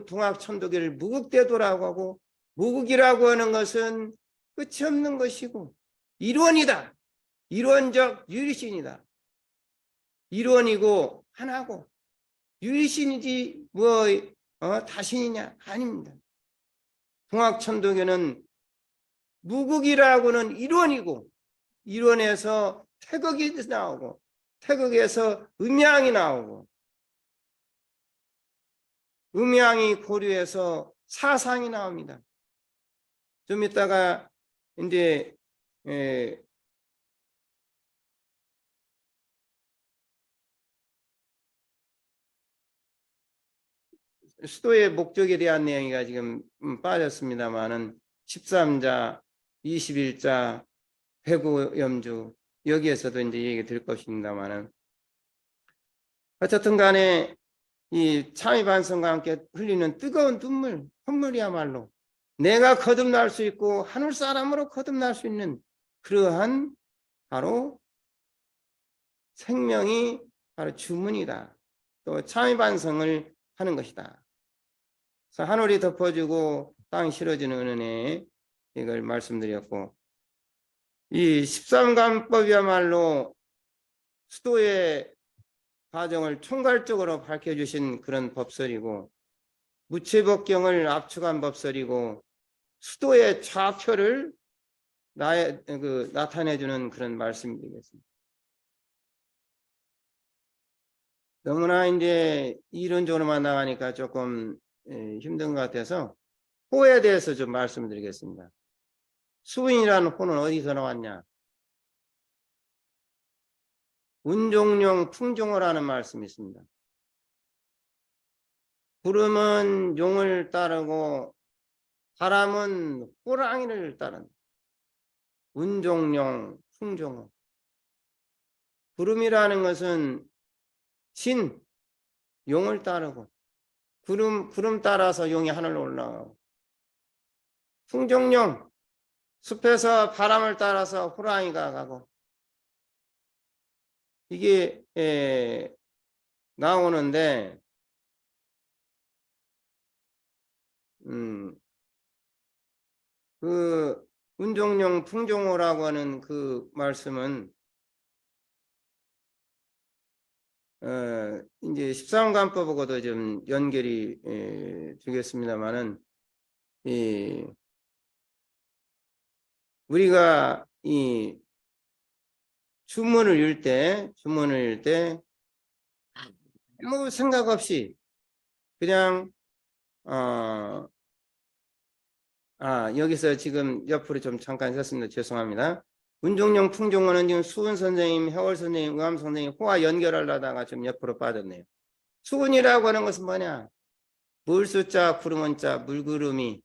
동학천도교를 무국태도라고 하고, 무국이라고 하는 것은 끝이 없는 것이고 일원이다. 일원적 유리신이다. 일원이고 하나고 유리신이지 다신이냐? 아닙니다. 동학천도교는 무국이라고는 일원이고, 일원에서 태극이 나오고 태극에서 음양이 나오고 음양이 고려해서 사상이 나옵니다. 좀 이따가 이제 수도의 목적에 대한 내용이 지금 빠졌습니다만은 13자, 21자, 회구염주 여기에서도 이제 얘기 될 것입니다만은, 어쨌든 간에 이 참회 반성과 함께 흘리는 뜨거운 콧물이야말로 내가 거듭날 수 있고 하늘 사람으로 거듭날 수 있는 그러한 바로 생명이 바로 주문이다. 또 참회 반성을 하는 것이다. 그래서 하늘이 덮어주고 땅이 실어주는 은혜, 이걸 말씀드렸고, 이 13간법이야말로 수도의 과정을 총괄적으로 밝혀주신 그런 법설이고, 무체법경을 압축한 법설이고, 수도의 좌표를 나타내주는 그런 말씀이 되겠습니다. 너무나 이제 이론적으로만 나가니까 조금 힘든 것 같아서 호에 대해서 좀 말씀드리겠습니다. 수인이라는 호는 어디서 나왔냐? 운종용 풍종어라는 말씀이 있습니다. 구름은 용을 따르고 바람은 호랑이를 따른다. 운종용 풍종어. 구름이라는 것은 신, 용을 따르고 구름 따라서 용이 하늘로 올라가고, 풍종용, 숲에서 바람을 따라서 호랑이가 가고, 이게 나오는데 그 운종용 풍종호라고 하는 그 말씀은 이제 13간법하고도 좀 연결이 되겠습니다만은, 우리가 이 주문을 읽을 때 아무 생각 없이 그냥 여기서 지금 옆으로 좀 잠깐 썼습니다. 죄송합니다. 운종용 풍종어는 지금 수은 선생님, 해월 선생님, 의암 선생님 호와 연결하려다가 좀 옆으로 빠졌네요. 수은이라고 하는 것은 뭐냐? 물수자, 구름은자, 물구름.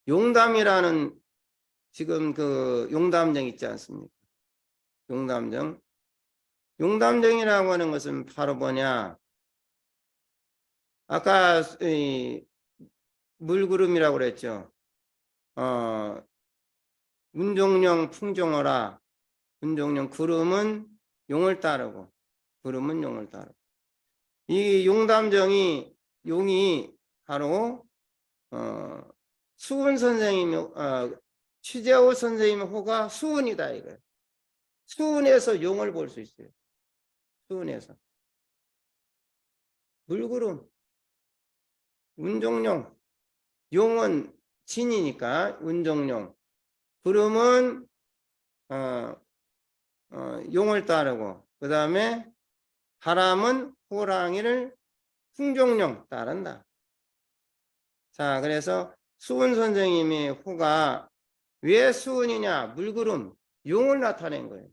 용담이라는 지금 그 용담정 있지 않습니까? 용담정이라고 하는 것은 바로 뭐냐? 아까 물구름이라고 그랬죠. 운종용 풍종어라. 운종용 구름은 용을 따르고, 이 용담정이 용이 바로 수은 선생님, 취재호 선생님 호가 수은이다 이거예요. 수은에서 용을 볼 수 있어요. 수은에서 물구름, 운종용, 용은 진이니까 운종용, 구름은 용을 따르고, 그 다음에 바람은 호랑이를 풍종용 따른다. 자, 그래서 수은 선생님의 호가 왜 수은이냐? 물구름, 용을 나타낸 거예요.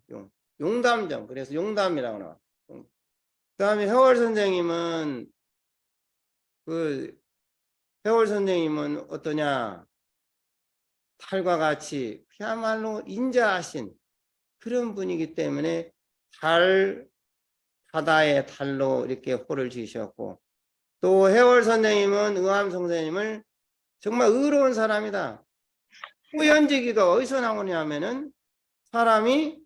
용담정. 그래서 용담이라고 나와. 그 다음에 해월 선생님은 어떠냐? 달과 같이 그야말로 인자하신 그런 분이기 때문에 바다의 달로 이렇게 호를 지으셨고, 또 해월 선생님은 의암 선생님을 정말 의로운 사람이다. 호연지기가 어디서 나오냐 하면은 사람이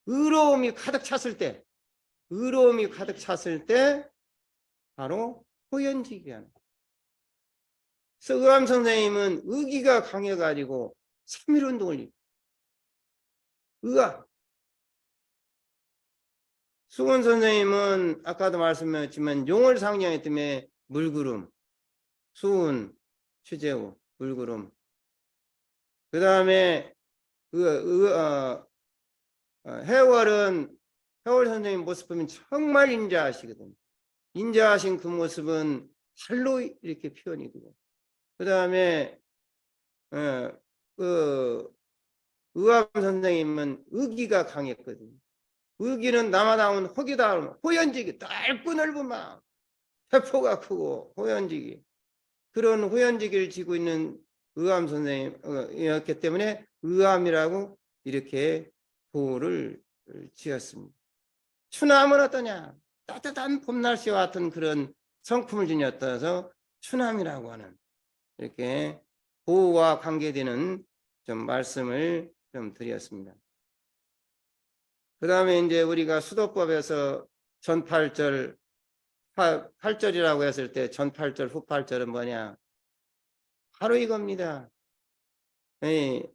의로움이 가득 찼을 때 바로 호연지기가 하는 거예요. 그래서 의암 선생님은 의기가 강해가지고 3.1운동을 의아. 수은 선생님은 아까도 말씀드렸지만 용을 상징하기 때문에 물구름, 수은, 취재우, 물구름. 그 다음에 해월 선생님 모습 보면 정말 인자하시거든요. 인자하신 그 모습은 달로 이렇게 표현이 되고, 그 다음에 의암 선생님은 의기가 강했거든요. 의기는 남아다운 호기다, 호연지기, 넓고 넓은 마음, 세포가 크고 호연지기, 그런 호연지기를 지고 있는 의암 선생님이었기 때문에 의암이라고 이렇게 도를 지었습니다. 추남은 어떠냐? 따뜻한 봄날씨와 같은 그런 성품을 지녔다서 추남이라고 하는 이렇게 보호와 관계되는 좀 말씀을 좀 드렸습니다. 그 다음에 이제 우리가 수도법에서 전팔절, 8절이라고 했을 때 전팔절, 후팔절은 뭐냐? 바로 이겁니다.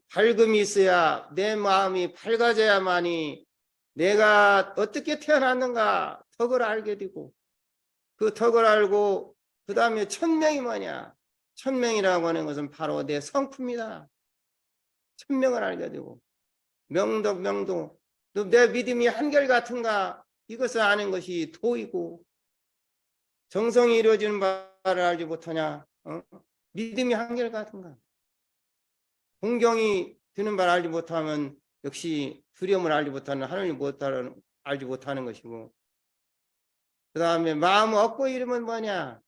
밝음이 있어야 내 마음이 밝아져야만이 내가 어떻게 태어났는가 덕을 알게 되고 그 덕을 알고 그 다음에 천명이 뭐냐? 천명이라고 하는 것은 바로 내 성품이다. 천명을 알게 되고 명덕 명도 내 믿음이 한결같은가 이것을 아는 것이 도이고 정성이 이루어지는 바를 알지 못하냐? 믿음이 한결같은가? 공경이 드는 바를 알지 못하면 역시 두려움을 알지 못하는 하나님을 알지 못하는 것이고 그 다음에 마음 얻고 이름은 뭐냐?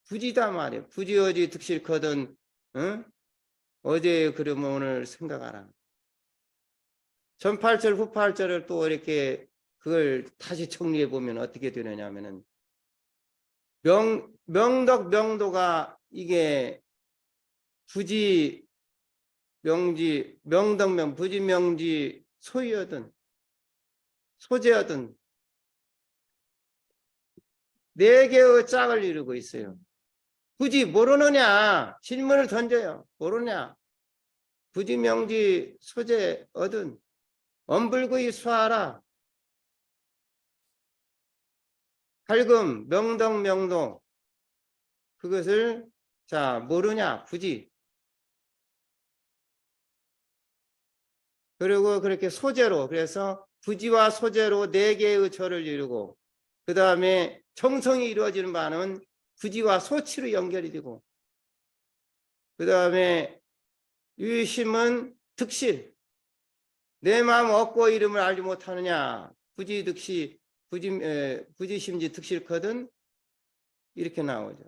부지다 말이야. 부지어지 득실거든. 어제의 그러면 오늘 생각하라. 전팔절 후팔절을 또 이렇게 그걸 다시 정리해 보면 어떻게 되느냐 하면은 명덕 명도가 이게 부지 명지 명덕명 부지 명지 소유하든 소재하든 네 개의 짝을 이루고 있어요. 굳이 모르느냐 질문을 던져요. 모르냐 부지 명지 소재 얻은 엄불구이 수하라 밝음 명덕 명도 그것을 자 모르냐 부지 그리고 그렇게 소재로 그래서 부지와 소재로 네 개의 절을 이루고 그 다음에 정성이 이루어지는 바는 부지와 소치로 연결이 되고 그 다음에 유심은 득실 내 마음 얻고 이름을 알지 못하느냐 부지득시 부지심지 득실거든 이렇게 나오죠.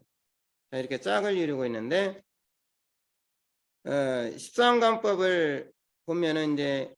자, 이렇게 짝을 이루고 있는데 13간법을 보면은 이제